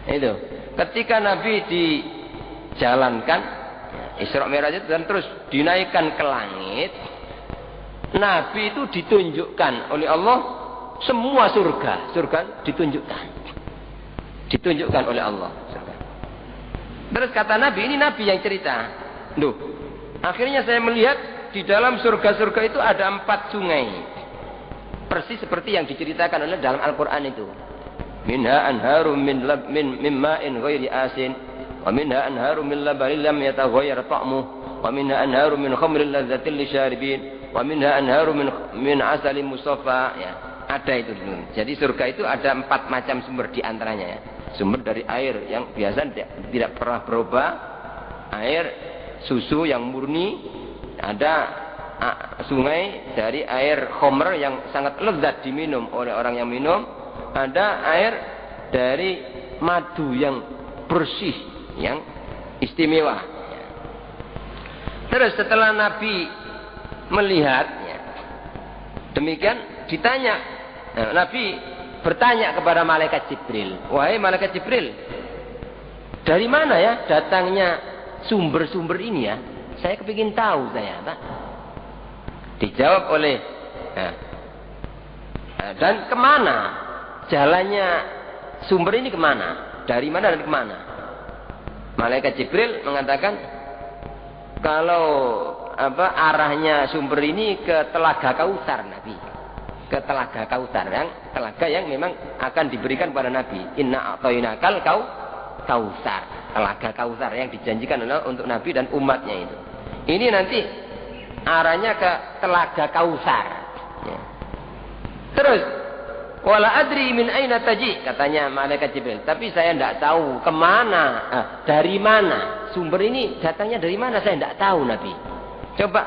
Itu. Ketika Nabi dijalankan Isra Mi'raj itu dan terus dinaikkan ke langit, Nabi itu ditunjukkan oleh Allah semua surga ditunjukkan oleh Allah. Terus kata Nabi, ini Nabi yang cerita. Loh, akhirnya saya melihat di dalam surga-surga itu ada 4 sungai. Persis seperti yang diceritakan oleh dalam Al-Quran itu. Minha anharum min ma'in ghairi asin, wa minha anharum min labanin lam yataghayyar ta'muh, wa minha anharum min khamrin ladzatin lisyaribin, wa minha anharum min asalin musaffa. Ya, ada itu dulu. Jadi surga itu ada 4 macam sumber di antaranya ya. Sumber dari air yang biasa tidak pernah berubah, air susu yang murni, ada sungai dari air khamr yang sangat lezat diminum oleh orang yang minum, ada air dari madu yang bersih, yang istimewa. Terus setelah Nabi melihatnya, demikian ditanya, Nabi bertanya kepada malaikat Jibril, wahai malaikat Jibril, dari mana ya datangnya sumber-sumber ini ya? Saya kepingin tahu saya, Pak. Dijawab oleh, dan kemana jalannya sumber ini, kemana? Dari mana dan kemana? Malaikat Jibril mengatakan, kalau arahnya sumber ini ke Telaga Kautsar, Nabi. Ke Telaga Kautsar, telaga yang memang akan diberikan pada Nabi. Inna a'tainakal Kautsar, Telaga Kautsar yang dijanjikan untuk Nabi dan umatnya itu. Ini nanti arahnya ke Telaga Kautsar. Ya. Terus, wala adri min aina taji, katanya malaikat Jibril. Tapi saya tidak tahu kemana, dari mana sumber ini datangnya, dari mana saya tidak tahu Nabi. Coba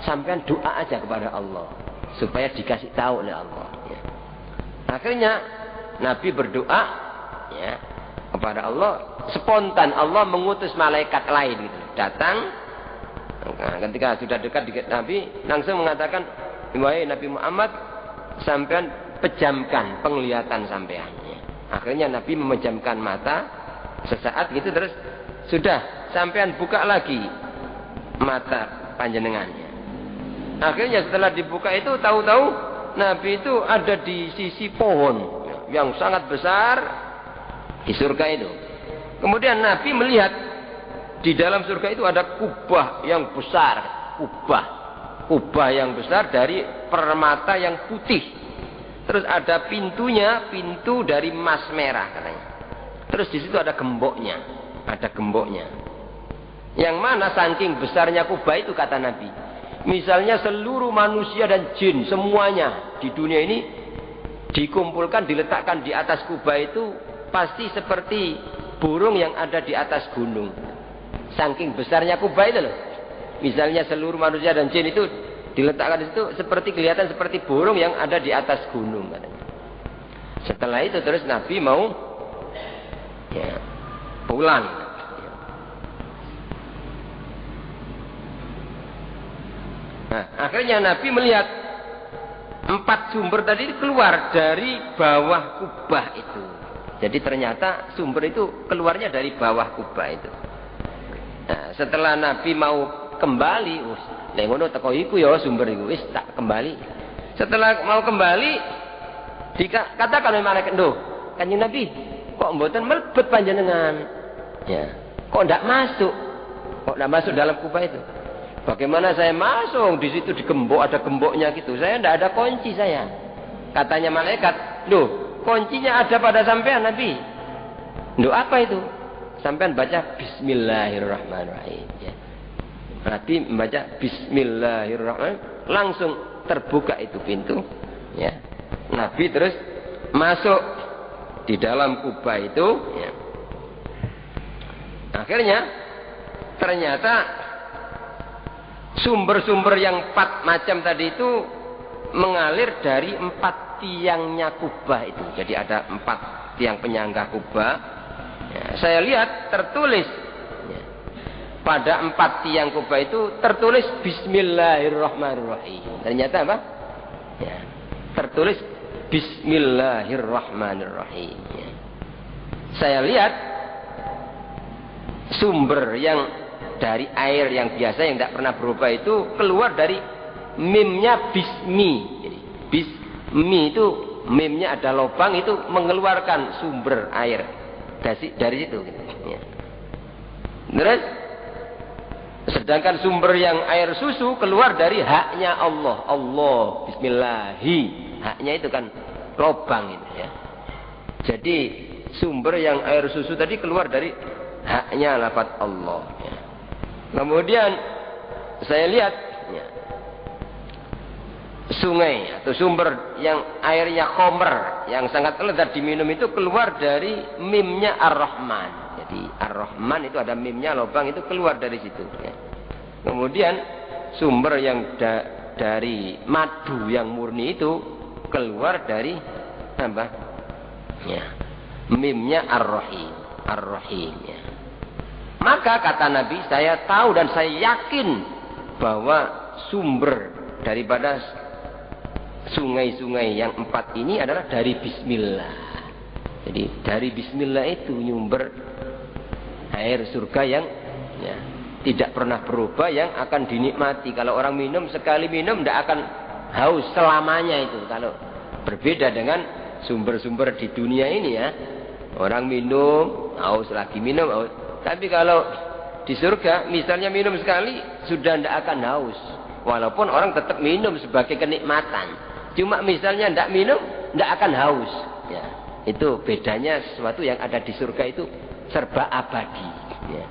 sampean doa aja kepada Allah supaya dikasih tahu oleh Allah. Ya. Akhirnya Nabi berdoa ya kepada Allah, spontan Allah mengutus malaikat lain gitu. Datang, ketika sudah dekat Nabi langsung mengatakan, wahai Nabi Muhammad, sampean pejamkan penglihatan sampean. Ya. Akhirnya Nabi memejamkan mata sesaat gitu, terus sudah sampean buka lagi mata panjenengannya. Akhirnya setelah dibuka itu, tahu-tahu Nabi itu ada di sisi pohon yang sangat besar di surga itu. Kemudian Nabi melihat di dalam surga itu ada kubah yang besar, kubah yang besar dari permata yang putih. Terus ada pintunya, pintu dari emas merah katanya. Terus di situ ada gemboknya. Yang mana saking besarnya kubah itu, kata Nabi, misalnya seluruh manusia dan jin semuanya di dunia ini dikumpulkan, diletakkan di atas kubah itu, pasti seperti burung yang ada di atas gunung. Saking besarnya kubah itu loh. Misalnya seluruh manusia dan jin itu diletakkan di situ, seperti kelihatan seperti burung yang ada di atas gunung katanya. Setelah itu terus Nabi mau pulang. Nah, akhirnya Nabi melihat 4 sumber tadi keluar dari bawah kubah itu. Jadi ternyata sumber itu keluarnya dari bawah kubah itu. Nah, setelah Nabi mau kembali, ngono teko iku ya sumber iku, wis tak kembali. Setelah mau kembali, dikatakan oleh malaikat, "Loh, Kanjeng Nabi, kok mboten mlebet panjenengan? Ya, kok ndak masuk? Kok ndak masuk dalam kubah itu?" Bagaimana saya masuk? Di situ digembok, ada gemboknya gitu. Saya tidak ada kunci saya. Katanya malaikat, loh, kuncinya ada pada sampean Nabi. Loh, apa itu? Sampean baca Bismillahirrahmanirrahim. Ya. Nabi membaca Bismillahirrahmanirrahim, langsung terbuka itu pintu. Ya. Nabi terus masuk di dalam kubah itu. Ya. Akhirnya ternyata sumber-sumber yang 4 macam tadi itu mengalir dari 4 tiangnya kubah itu. Jadi ada 4 tiang penyangga kubah. Ya, saya lihat tertulis ya, pada 4 tiang kubah itu tertulis Bismillahirrahmanirrahim. Ternyata apa? Ya, tertulis Bismillahirrahmanirrahim. Ya. saya lihat sumber yang dari air yang biasa yang tidak pernah berubah itu keluar dari mimnya bismi. Jadi, bismi itu mimnya ada lubang itu mengeluarkan sumber air dari situ. Ya. Terus sedangkan sumber yang air susu keluar dari haknya Allah. Allah, Bismillahi. Haknya itu kan lubang itu ya. Jadi sumber yang air susu tadi keluar dari haknya lafaz Allah. Ya. Kemudian saya lihat ya, sungai atau sumber yang airnya khomer yang sangat lezat diminum itu keluar dari mimnya Ar-Rahman. Jadi Ar-Rahman itu ada mimnya lubang itu keluar dari situ. Ya. Kemudian sumber yang dari madu yang murni itu keluar dari apa? Ya, mimnya Ar-Rahim. Ar-Rahim. Ya. Maka kata Nabi, saya tahu dan saya yakin bahwa sumber daripada sungai-sungai yang 4 ini adalah dari Bismillah. Jadi dari Bismillah itu nyumber air surga yang ya, tidak pernah berubah yang akan dinikmati. Kalau orang minum sekali minum tidak akan haus selamanya itu. Kalau berbeda dengan sumber-sumber di dunia ini ya, orang minum haus lagi minum haus. Tapi kalau di surga misalnya minum sekali sudah tidak akan haus. Walaupun orang tetap minum sebagai kenikmatan. Cuma misalnya tidak minum tidak akan haus. Ya, itu bedanya sesuatu yang ada di surga itu serba abadi. Ya.